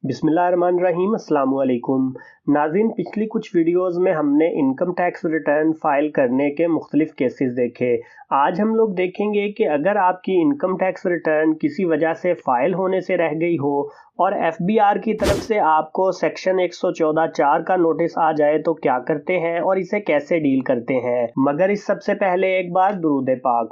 बिस्मिल्लाहिर्रहमानिर्रहीम अस्सलाम वालेकुम नाज़रीन। पिछली कुछ वीडियोस में हमने इनकम टैक्स रिटर्न फाइल करने के मुख्तलिफ केसेस देखे। आज हम लोग देखेंगे कि अगर आपकी इनकम टैक्स रिटर्न किसी वजह से फ़ाइल होने से रह गई हो और एफबीआर की तरफ से आपको सेक्शन 114(4) का नोटिस आ जाए तो क्या करते हैं और इसे कैसे डील करते हैं। मगर इस सबसे पहले एक बार दुरूद पाक।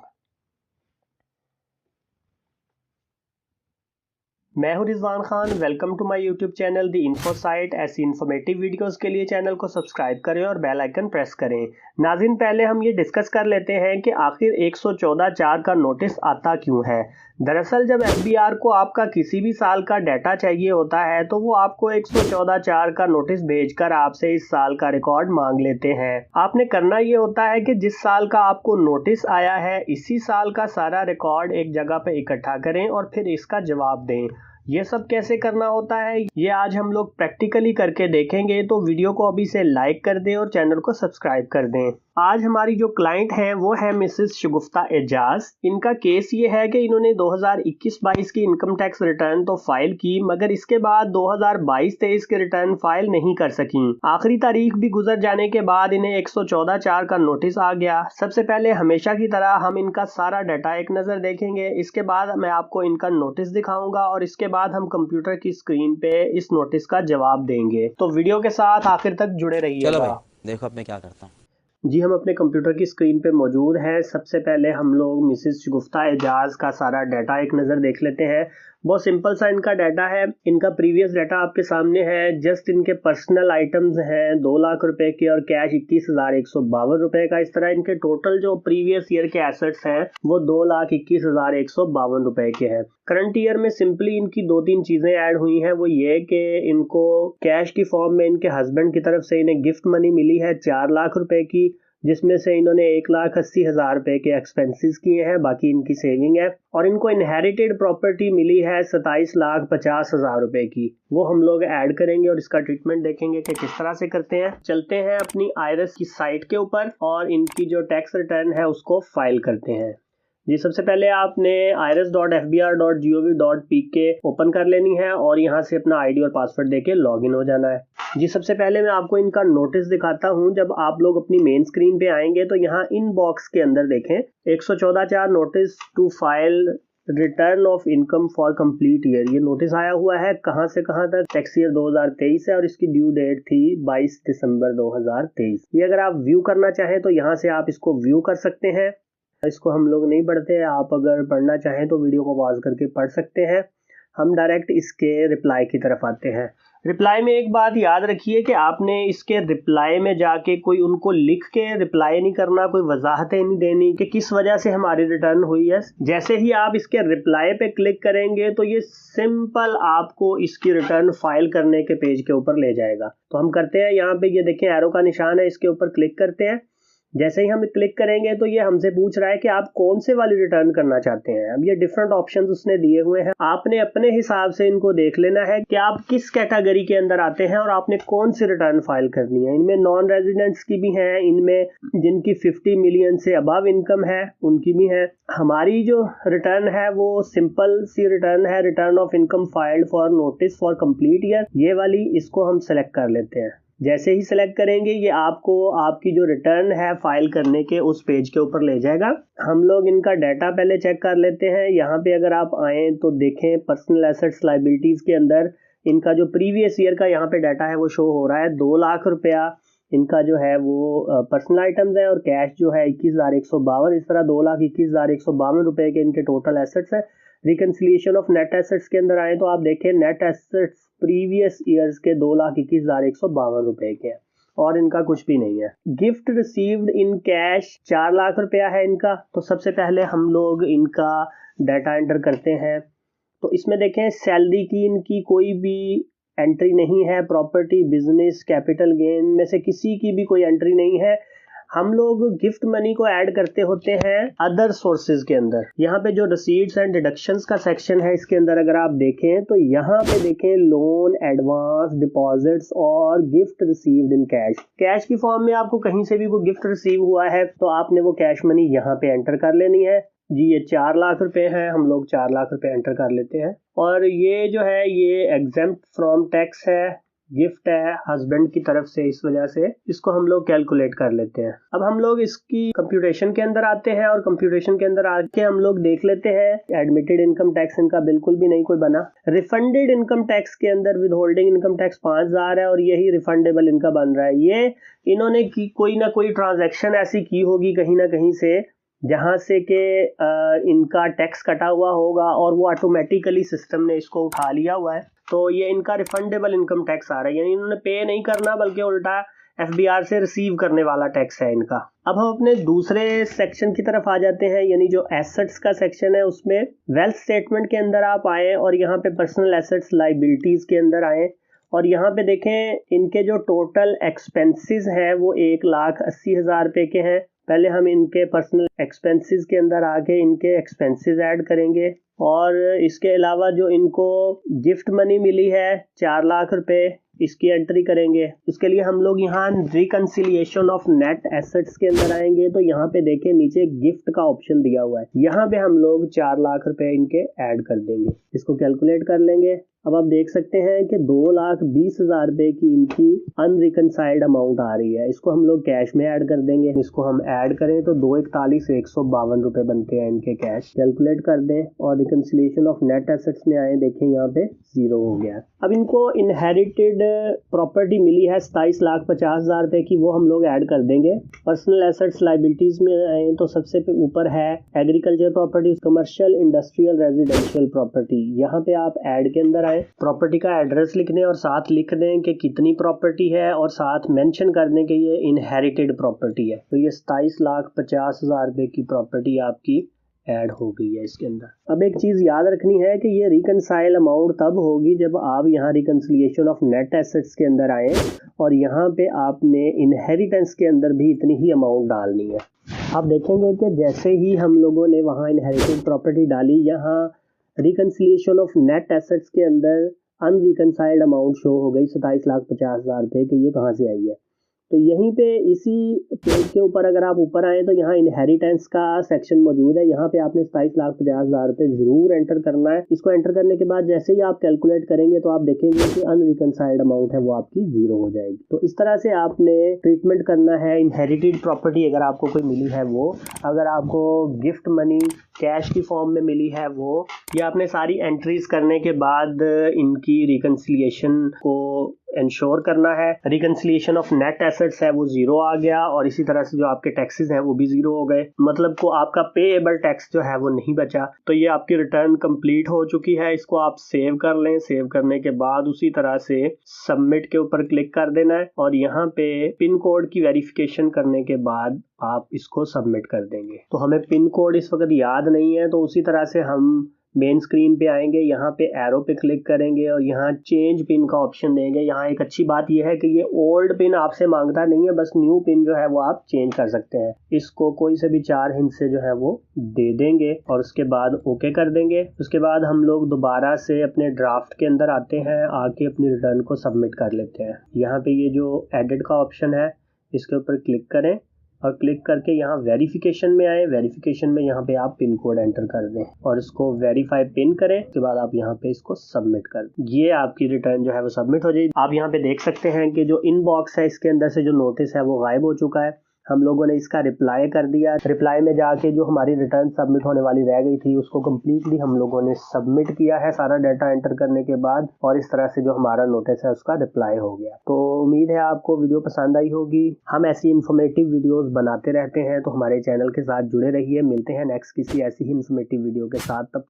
मैं हूं Rizwan Khan. Welcome to my YouTube channel the info site. ऐसी इन्फॉर्मेटिव वीडियोस के लिए चैनल को सब्सक्राइब करें और बेल आइकन प्रेस करें। नाज़रीन, पहले हम ये डिस्कस कर लेते हैं कि आखिर 114(4) का नोटिस आता क्यों है। दरअसल जब एफबीआर को आपका किसी भी साल का डाटा चाहिए होता है तो वो आपको 114(4) का नोटिस भेजकर आपसे इस साल का रिकॉर्ड मांग लेते हैं। आपने करना ये होता है कि जिस साल का आपको नोटिस आया है इसी साल का सारा रिकॉर्ड एक जगह पे इकट्ठा करें और फिर इसका जवाब दें। ये सब कैसे करना होता है ये आज हम लोग प्रैक्टिकली करके देखेंगे, तो वीडियो को अभी से लाइक कर दें और चैनल को सब्सक्राइब कर दें। आज हमारी जो क्लाइंट है वो है मिसेस शगुफ्ता एजाज। इनका केस ये है कि इन्होंने 2021-22 की इनकम टैक्स रिटर्न तो फाइल की, मगर इसके बाद 2022-23 के रिटर्न फाइल नहीं कर सकी। आखिरी तारीख भी गुजर जाने के बाद इन्हें 114(4) का नोटिस आ गया। सबसे पहले हमेशा की तरह हम इनका सारा डाटा एक नज़र देखेंगे, इसके बाद मैं आपको इनका नोटिस दिखाऊंगा और इसके बाद हम कंप्यूटर की स्क्रीन पे इस नोटिस का जवाब देंगे। तो वीडियो के साथ आखिर तक जुड़े रहिएगा। चलो भाई, देखो अब मैं क्या करता हूँ। जी, हम अपने कंप्यूटर की स्क्रीन पे मौजूद हैं। सबसे पहले हम लोग मिसेस शगुफ्ता एजाज का सारा डाटा एक नज़र देख लेते हैं। बहुत सिंपल सा इनका डाटा है। इनका प्रीवियस डाटा आपके सामने है। जस्ट इनके पर्सनल आइटम्स हैं 2 लाख रुपए के और कैश 21,152 रुपए का। इस तरह इनके टोटल जो प्रीवियस ईयर के एसेट्स हैं वो 2,21,152 रुपए के हैं। करंट ईयर में सिंपली इनकी 2-3 चीज़ें ऐड हुई हैं। वो ये कि इनको कैश की फॉर्म में इनके हस्बैंड की तरफ से इन्हें गिफ्ट मनी मिली है 4 लाख रुपए की, जिसमें से इन्होंने 1,80,000 रुपए के एक्सपेंसेस किए हैं, बाकी इनकी सेविंग है। और इनको इनहेरिटेड प्रॉपर्टी मिली है 27,50,000 रुपए की, वो हम लोग ऐड करेंगे और इसका ट्रीटमेंट देखेंगे कि किस तरह से करते हैं। चलते हैं अपनी आयरस की साइट के ऊपर और इनकी जो टैक्स रिटर्न है उसको फाइल करते हैं। जी, सबसे पहले आपने irs.fbr.gov.pk ओपन कर लेनी है और यहाँ से अपना आईडी और पासवर्ड देके लॉगिन हो जाना है। जी, सबसे पहले मैं आपको इनका नोटिस दिखाता हूँ। जब आप लोग अपनी मेन स्क्रीन पे आएंगे तो यहाँ इन बॉक्स के अंदर देखें 114(4) notice to file return of income for complete year, ये नोटिस आया हुआ है। कहाँ से कहाँ तक? टैक्स ईयर 2023 है और इसकी ड्यू डेट थी 22 दिसंबर 2023। ये अगर आप व्यू करना चाहें तो यहाँ से आप इसको व्यू कर सकते हैं। इसको हम लोग नहीं पढ़ते, आप अगर पढ़ना चाहें तो वीडियो को पॉज करके पढ़ सकते हैं। हम डायरेक्ट इसके रिप्लाई की तरफ आते हैं। रिप्लाई में एक बात याद रखिए कि आपने इसके रिप्लाई में जाके कोई उनको लिख के रिप्लाई नहीं करना, कोई वजाहतें नहीं देनी कि किस वजह से हमारी रिटर्न हुई है। जैसे ही आप इसके रिप्लाई पे क्लिक करेंगे तो ये सिंपल आपको इसकी रिटर्न फाइल करने के पेज के ऊपर ले जाएगा। तो हम करते हैं, यहाँ पे ये देखें एरो का निशान है, इसके ऊपर क्लिक करते हैं। जैसे ही हम क्लिक करेंगे तो ये हमसे पूछ रहा है कि आप कौन से वाली रिटर्न करना चाहते हैं। अब ये डिफरेंट ऑप्शंस उसने दिए हुए हैं, आपने अपने हिसाब से इनको देख लेना है कि आप किस कैटेगरी के अंदर आते हैं और आपने कौन सी रिटर्न फाइल करनी है। इनमें नॉन रेजिडेंट्स की भी हैं, इनमें जिनकी 50 मिलियन से अबव इनकम है उनकी भी है। हमारी जो रिटर्न है वो सिंपल सी रिटर्न है, return of income filed for notice for complete year, ये वाली। इसको हम सेलेक्ट कर लेते हैं। जैसे ही सिलेक्ट करेंगे ये आपको आपकी जो रिटर्न है फाइल करने के उस पेज के ऊपर ले जाएगा। हम लोग इनका डाटा पहले चेक कर लेते हैं। यहाँ पे अगर आप आए तो देखें पर्सनल एसेट्स लाइबिलिटीज के अंदर इनका जो प्रीवियस ईयर का यहाँ पे डाटा है वो शो हो रहा है। 2 लाख रुपया इनका जो है वो पर्सनल आइटम्स है और कैश जो है 21,152। इस तरह 2,21,152 रुपए के इनके टोटल एसेट्स है। रिकंसिलिएशन ऑफ नेट एसेट्स के अंदर आए तो आप देखें नेट एसेट्स प्रीवियस ईयर्स के 2,21,152 रुपए के हैं और इनका कुछ भी नहीं है। Gift received in cash 4 lakh रुपया है इनका। तो सबसे पहले हम लोग इनका डाटा एंटर करते हैं। तो इसमें देखें सैलरी की इनकी कोई भी एंट्री नहीं है, प्रॉपर्टी, बिजनेस, कैपिटल गेन में से किसी की भी कोई एंट्री नहीं है। हम लोग गिफ्ट मनी को ऐड करते होते हैं अदर सोर्सेज के अंदर। यहाँ पे जो रिसीट्स एंड डिडक्शंस का सेक्शन है इसके अंदर अगर आप देखें तो यहाँ पे देखें लोन, एडवांस, डिपॉजिट्स और gift received in cash. Cash की फॉर्म में आपको कहीं से भी कोई गिफ्ट रिसीव हुआ है तो आपने वो कैश मनी यहाँ पे एंटर कर लेनी है। जी ये 4 लाख रुपए हैं, हम लोग 4 लाख रुपए एंटर कर लेते हैं। और ये जो है ये एग्जेम्प्ट फ्रॉम टैक्स है, गिफ्ट है हस्बैंड की तरफ से, इस वजह से इसको हम लोग कैलकुलेट कर लेते हैं। अब हम लोग इसकी कंप्यूटेशन के अंदर आते हैं और कंप्यूटेशन के अंदर आके हम लोग देख लेते हैं एडमिटेड इनकम टैक्स इनका बिल्कुल भी नहीं कोई बना। रिफंडेड इनकम टैक्स के अंदर विद होल्डिंग इनकम टैक्स 5000 है और यही रिफंडेबल इनका बन रहा है। ये इन्होंने की कोई ना कोई ट्रांजैक्शन ऐसी की होगी कहीं ना कहीं से जहां से के इनका टैक्स कटा हुआ होगा और वो ऑटोमेटिकली सिस्टम ने इसको उठा लिया हुआ है, तो ये इनका रिफंडेबल इनकम टैक्स आ रहा है, यानी इन्होंने पे नहीं करना बल्कि उल्टा एफबीआर से रिसीव करने वाला टैक्स है इनका। अब हम अपने दूसरे सेक्शन की तरफ आ जाते हैं, यानी जो एसेट्स का सेक्शन है उसमें वेल्थ स्टेटमेंट के अंदर आप आए और यहाँ पे पर्सनल एसेट्स लाइबिलिटीज के अंदर आए और यहाँ पे देखें इनके जो टोटल एक्सपेंसेस हैं वो 1,80,000 रुपए के हैं। पहले हम इनके पर्सनल एक्सपेंसेस के अंदर आके इनके एक्सपेंसेस ऐड करेंगे और इसके अलावा जो इनको गिफ्ट मनी मिली है 4 लाख रुपए, इसकी एंट्री करेंगे। इसके लिए हम लोग यहाँ रिकंसिलिएशन ऑफ नेट एसेट्स के अंदर आएंगे तो यहाँ पे देखें नीचे गिफ्ट का ऑप्शन दिया हुआ है, यहाँ पे हम लोग 4 लाख रुपए इनके ऐड कर देंगे, इसको कैलकुलेट कर लेंगे। अब आप देख सकते हैं कि 2,20,000 रुपए की इनकी अनरिकनसाइल्ड अमाउंट आ रही है, इसको हम लोग कैश में ऐड कर देंगे। इसको हम ऐड करें तो 2,41,152 रुपए बनते हैं इनके कैश। कैलकुलेट कर दें और रिकंसिलिएशन ऑफ नेट एसेट्स में आए, देखें यहाँ पे 0 हो गया। अब इनको इनहेरिटेड प्रॉपर्टी मिली है 27,50,000 रुपए की, वो हम लोग ऐड कर देंगे। पर्सनल एसेट्स लाइबिलिटीज में आए तो सबसे ऊपर है agriculture property, commercial, industrial, residential property. यहाँ पे आप ऐड के अंदर प्रॉपर्टी का एड्रेस लिखने और साथ लिख दें कि कितनी प्रॉपर्टी है और साथ मेंशन कर दें कि ये इनहेरिटेड प्रॉपर्टी है। तो ये 27,50,000 रुपए की प्रॉपर्टी आपकी ऐड हो गई है इसके अंदर। अब एक चीज याद रखनी है कि ये रिकंसाइल अमाउंट तब होगी जब आप यहाँ रिकंसिलिएशन ऑफ नेट एसेट्स के अंदर आए और यहाँ पे आपने इनहेरिटेंस के अंदर भी इतनी ही अमाउंट डालनी है। आप देखेंगे कि जैसे ही हम लोगों ने वहाँ इनहेरिटेड प्रॉपर्टी डाली, यहाँ रिकंसिलिएशन ऑफ नेट एसेट्स के अंदर अनरिकंसाइल्ड अमाउंट शो हो गई 27,50,000 रुपए कि ये कहाँ से आई है। तो यहीं पे इसी पेज के ऊपर अगर आप ऊपर आए तो यहाँ इनहेरिटेंस का सेक्शन मौजूद है, यहाँ पे आपने 27,50,000 रुपए जरूर एंटर करना है। इसको एंटर करने के बाद जैसे ही आप कैलकुलेट करेंगे तो आप देखेंगे कि अनरिकंसाइल्ड अमाउंट है वो आपकी 0 हो जाएगी। तो इस तरह से आपने ट्रीटमेंट करना है इनहेरिटेड प्रॉपर्टी अगर आपको कोई मिली है वो, अगर आपको गिफ्ट मनी कैश की फॉर्म में मिली है वो, या आपने सारी एंट्रीज करने के बाद इनकी रिकंसिलिएशन को इंश्योर करना है। रिकंसिलिएशन ऑफ नेट एसेट्स है वो 0 आ गया और इसी तरह से जो आपके टैक्सेस हैं वो भी 0 हो गए, मतलब को आपका पेएबल टैक्स जो है वो नहीं बचा। तो ये आपकी रिटर्न कंप्लीट हो चुकी है। इसको आप सेव कर लें, सेव करने के बाद उसी तरह से सबमिट के ऊपर क्लिक कर देना है और यहाँ पे पिन कोड की वेरिफिकेशन करने के बाद आप इसको सबमिट कर देंगे। तो हमें पिन कोड इस वक्त याद नहीं है तो उसी तरह से हम मेन स्क्रीन पे आएंगे, यहाँ पे एरो पे क्लिक करेंगे और यहाँ चेंज पिन का ऑप्शन देंगे। यहाँ एक अच्छी बात यह है कि ये ओल्ड पिन आपसे मांगता नहीं है, बस न्यू पिन जो है वो आप चेंज कर सकते हैं। इसको कोई से भी 4 हिंट से जो है वो दे देंगे और उसके बाद ओके कर देंगे। उसके बाद हम लोग दोबारा से अपने ड्राफ्ट के अंदर आते हैं, आके अपनी रिटर्न को सबमिट कर लेते हैं। यहाँ पे ये जो एडिट का ऑप्शन है इसके ऊपर क्लिक करें और क्लिक करके यहाँ वेरिफिकेशन में आए। वेरिफिकेशन में यहाँ पे आप पिन कोड एंटर कर दें और इसको वेरीफाई पिन करें। उसके बाद आप यहाँ पे इसको सबमिट कर दें। ये आपकी रिटर्न जो है वो सबमिट हो जाएगी। आप यहाँ पे देख सकते हैं कि जो इनबॉक्स है इसके अंदर से जो नोटिस है वो गायब हो चुका है। हम लोगों ने इसका रिप्लाई कर दिया। रिप्लाई में जाके जो हमारी रिटर्न सबमिट होने वाली रह गई थी उसको कम्प्लीटली हम लोगों ने सबमिट किया है सारा डाटा एंटर करने के बाद, और इस तरह से जो हमारा नोटिस है उसका रिप्लाई हो गया। तो उम्मीद है आपको वीडियो पसंद आई होगी। हम ऐसी इन्फॉर्मेटिव वीडियोस बनाते रहते हैं तो हमारे चैनल के साथ जुड़े रहिए। मिलते हैं नेक्स्ट किसी ऐसी ही इन्फॉर्मेटिव वीडियो के साथ। तब